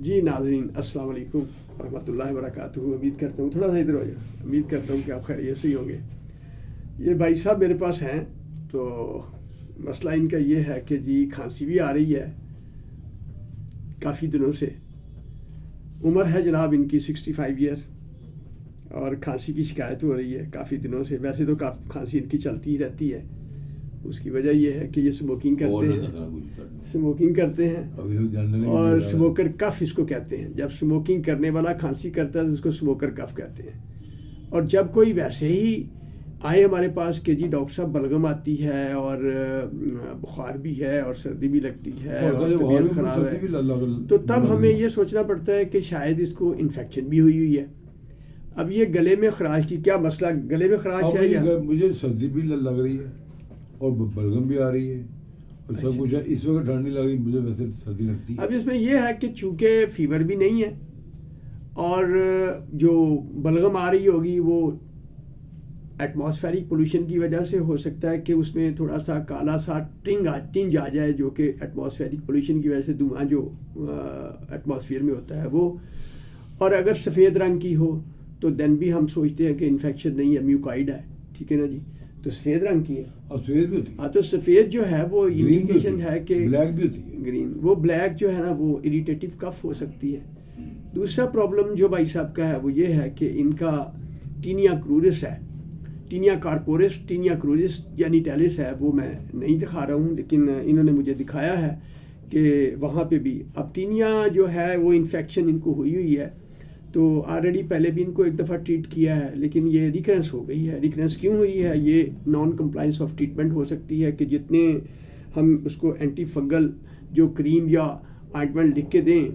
जी नाज़रीन अस्सलाम वालेकुम रहमतुल्लाहि व बरकातुहू। उम्मीद करता हूँ थोड़ा सा इधर हो जाए। उम्मीद करता हूँ कि आप खैरियत से ही होंगे। ये भाई साहब मेरे पास हैं, तो मसला इनका ये है कि जी खांसी भी आ रही है काफ़ी दिनों से। उम्र है जनाब इनकी 65 ईयर और खांसी की शिकायत हो रही है काफ़ी दिनों से। वैसे तो काफ़ी खांसी इनकी चलती ही रहती है। उसकी वजह यह है कि ये स्मोकिंग करते हैं और स्मोकर कफ इसको कहते हैं। जब स्मोकिंग करने वाला खांसी करता है तो उसको स्मोकर कफ कहते हैं। और जब कोई वैसे ही आए हमारे पास कि जी डॉक्टर साहब बलगम आती है और बुखार भी है और सर्दी भी लगती है और तबीयत ख़राब है, तो तब हमें ये सोचना पड़ता है कि शायद इसको इन्फेक्शन भी हुई है। अब ये गले में खराश की क्या मसला, गले में खराश है या मुझे सर्दी भी लग रही है और बलगम भी आ रही है और सब कुछ है। इस वक्त ठंड नहीं लग रही, मुझे वैसे सर्दी लगती है। अब इसमें यह है कि चूंकि फीवर भी नहीं है और जो बलगम आ रही होगी वो एटमॉस्फेरिक पोल्यूशन की वजह से हो सकता है कि उसमें थोड़ा सा काला सा टिंज आ जाए, जो कि एटमॉस्फेरिक पोल्यूशन की वजह से धुआं जो एटमॉस्फेयर में होता है वो। और अगर सफ़ेद रंग की हो तो देन भी हम सोचते हैं कि इन्फेक्शन नहीं है, म्यूकाइड है, ठीक है ना जी। तो सफ़ेद रंग की है और सफ़ेद भी होती है। हाँ, तो सफ़ेद जो है वो इंडिकेशन है कि ब्लैक भी होती है। ग्रीन, वो ब्लैक जो है ना वो इरिटेटिव कफ हो सकती है। दूसरा प्रॉब्लम जो भाई साहब का है वो ये है कि इनका टीनिया क्रूरिस है, टीनिया कार्पोरिस, टीनिया क्रूरिस यानी टैलिस है। वो मैं नहीं दिखा रहा हूँ, लेकिन इन्होंने मुझे दिखाया है कि वहाँ पे भी अब टीनिया जो है वो इन्फेक्शन इनको हुई है। तो ऑलरेडी पहले भी इनको एक दफ़ा ट्रीट किया है, लेकिन ये रिकरेंस हो गई है। रिकरेंस क्यों हुई है? ये नॉन कंप्लाइंस ऑफ ट्रीटमेंट हो सकती है कि जितने हम उसको एंटी फंगल जो क्रीम या ऑइंटमेंट लिख के दें,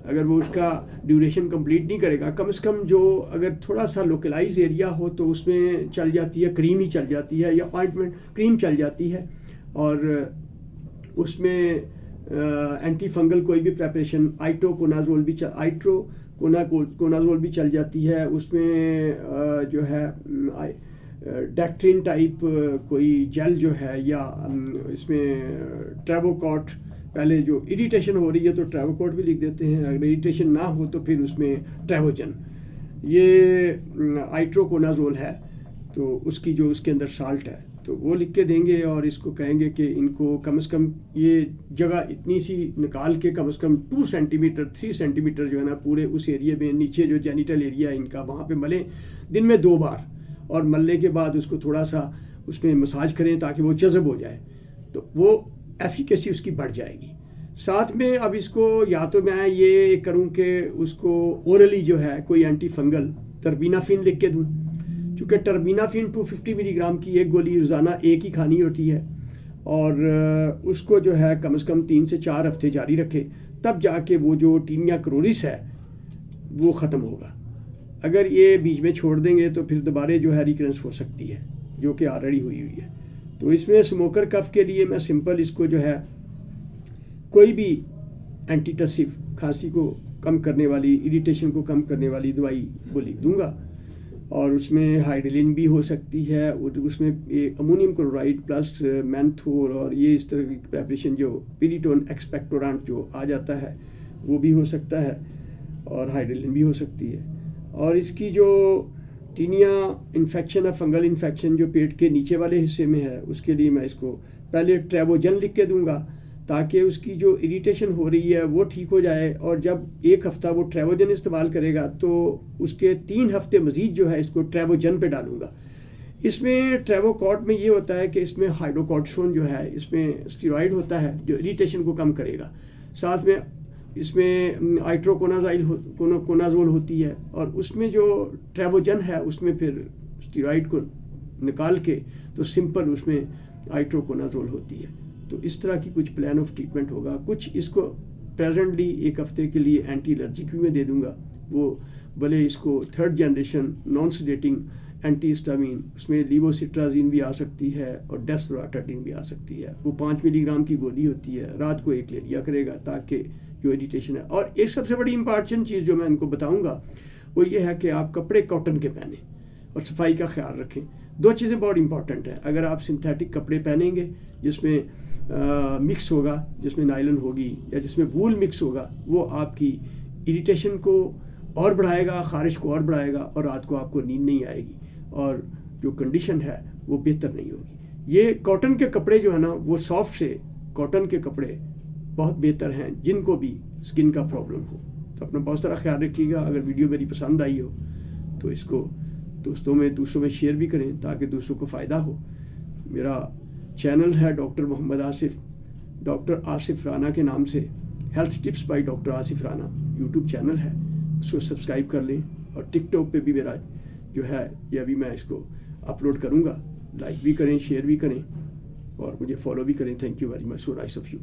अगर वो उसका ड्यूरेशन कंप्लीट नहीं करेगा, कम से कम जो अगर थोड़ा सा लोकलाइज एरिया हो तो उसमें चल जाती है, क्रीम ही चल जाती है या ऑइंटमेंट क्रीम चल जाती है। और उसमें एंटी फंगल कोई भी प्रेपरेशन आइट्रोकोनाजोल भी चल जाती है। उसमें जो है डैक्ट्रिन टाइप कोई जेल जो है, या इसमें ट्रेवोकॉट, पहले जो इरिटेशन हो रही है तो ट्रेवोकॉट भी लिख देते हैं, अगर इरिटेशन ना हो तो फिर उसमें ट्रेवोजन, ये आइट्रोकोनाजोल है तो उसकी जो उसके अंदर साल्ट है तो वो लिख के देंगे और इसको कहेंगे कि इनको कम से कम ये जगह इतनी सी निकाल के कम से कम 2 सेंटीमीटर 3 सेंटीमीटर जो है ना पूरे उस एरिया में नीचे जो जेनिटल एरिया है इनका वहाँ पे मलें दिन में 2 बार, और मलने के बाद उसको थोड़ा सा उसमें मसाज करें ताकि वो जज़ब हो जाए, तो वो एफिकेसी उसकी बढ़ जाएगी। साथ में अब इसको या तो मैं ये करूँ कि उसको ओरली जो है कोई एंटी फंगल टर्बिनाफिन लिख के दूँ, क्योंकि टर्बिनाफिन 250 मिलीग्राम की एक गोली रोज़ाना एक ही खानी होती है, और उसको जो है कम से कम 3 से 4 हफ्ते जारी रखे, तब जाके वो जो टीनिया क्रोरिस है वो ख़त्म होगा। अगर ये बीच में छोड़ देंगे तो फिर दोबारा जो है रिकरेंस हो सकती है, जो कि ऑलरेडी हुई है। तो इसमें स्मोकर कफ के लिए मैं सिंपल इसको जो है कोई भी एंटीटसिव, खांसी को कम करने वाली, इरिटेशन को कम करने वाली दवाई वो लिख दूंगा, और उसमें हाइड्रोलिन भी हो सकती है, और उसमें अमोनियम क्लोराइड प्लस मैंथोल और ये इस तरह की प्रेपरेशन जो पिरिटोन एक्सपेक्टोरेंट जो आ जाता है वो भी हो सकता है, और हाइड्रोलिन भी हो सकती है। और इसकी जो टीनिया इन्फेक्शन है, फंगल इन्फेक्शन जो पेट के नीचे वाले हिस्से में है, उसके लिए मैं इसको पहले ट्रेवोजन लिख के दूंगा ताकि उसकी जो इरिटेशन हो रही है वो ठीक हो जाए। और जब 1 हफ्ता वो ट्रेवोजन इस्तेमाल करेगा तो उसके 3 हफ्ते मज़ीद जो है इसको ट्रेवोजन पे डालूंगा। इसमें ट्रेवोकॉट में ये होता है कि इसमें हाइड्रोकॉर्टिसोन जो है, इसमें स्टीरॉइड होता है जो इरिटेशन को कम करेगा। साथ में इसमें आइट्रोकोनाजोल होती है, और उसमें जो ट्रेवोजन है उसमें फिर स्टीरॉइड को निकाल के तो सिंपल उसमें आइट्रोकोनाजोल होती है। तो इस तरह की कुछ प्लान ऑफ ट्रीटमेंट होगा। कुछ इसको प्रेजेंटली 1 हफ्ते के लिए एंटी एलर्जिक भी मैं दे दूंगा, वो भले इसको 3rd generation non sedating anti histamine, उसमें लीवोसिट्राजिन भी आ सकती है और डेस्लोराटाडिन भी आ सकती है। वो 5 मिलीग्राम की गोली होती है, रात को 1 ले लिया करेगा ताकि जो इरिटेशन है। और एक सबसे बड़ी इंपॉर्टेंट चीज़ जो मैं इनको बताऊंगा वो ये है कि आप कपड़े कॉटन के पहने और सफाई का ख्याल रखें। 2 चीज़ें बहुत इंपॉर्टेंट है। अगर आप सिंथेटिक कपड़े पहनेंगे जिसमें मिक्स होगा, जिसमें नायलन होगी या जिसमें वूल मिक्स होगा, वो आपकी इरिटेशन को और बढ़ाएगा, ख़ारिश को और बढ़ाएगा, और रात को आपको नींद नहीं आएगी और जो कंडीशन है वो बेहतर नहीं होगी। ये कॉटन के कपड़े जो है ना, वो सॉफ्ट से कॉटन के कपड़े बहुत बेहतर हैं जिनको भी स्किन का प्रॉब्लम हो। तो अपना बहुत सारा ख्याल रखिएगा। अगर वीडियो मेरी पसंद आई हो तो इसको दूसरों में शेयर भी करें ताकि दूसरों को फ़ायदा हो। मेरा चैनल है डॉक्टर मोहम्मद आसिफ, डॉक्टर आसिफ राना के नाम से, health tips by doctor Asif Rana YouTube channel है, उसको सब्सक्राइब कर लें। और टिकटॉक पे भी मेरा जो है ये अभी मैं इसको अपलोड करूँगा, लाइक भी करें, शेयर भी करें और मुझे फॉलो भी करें। Thank you very much, so nice of you.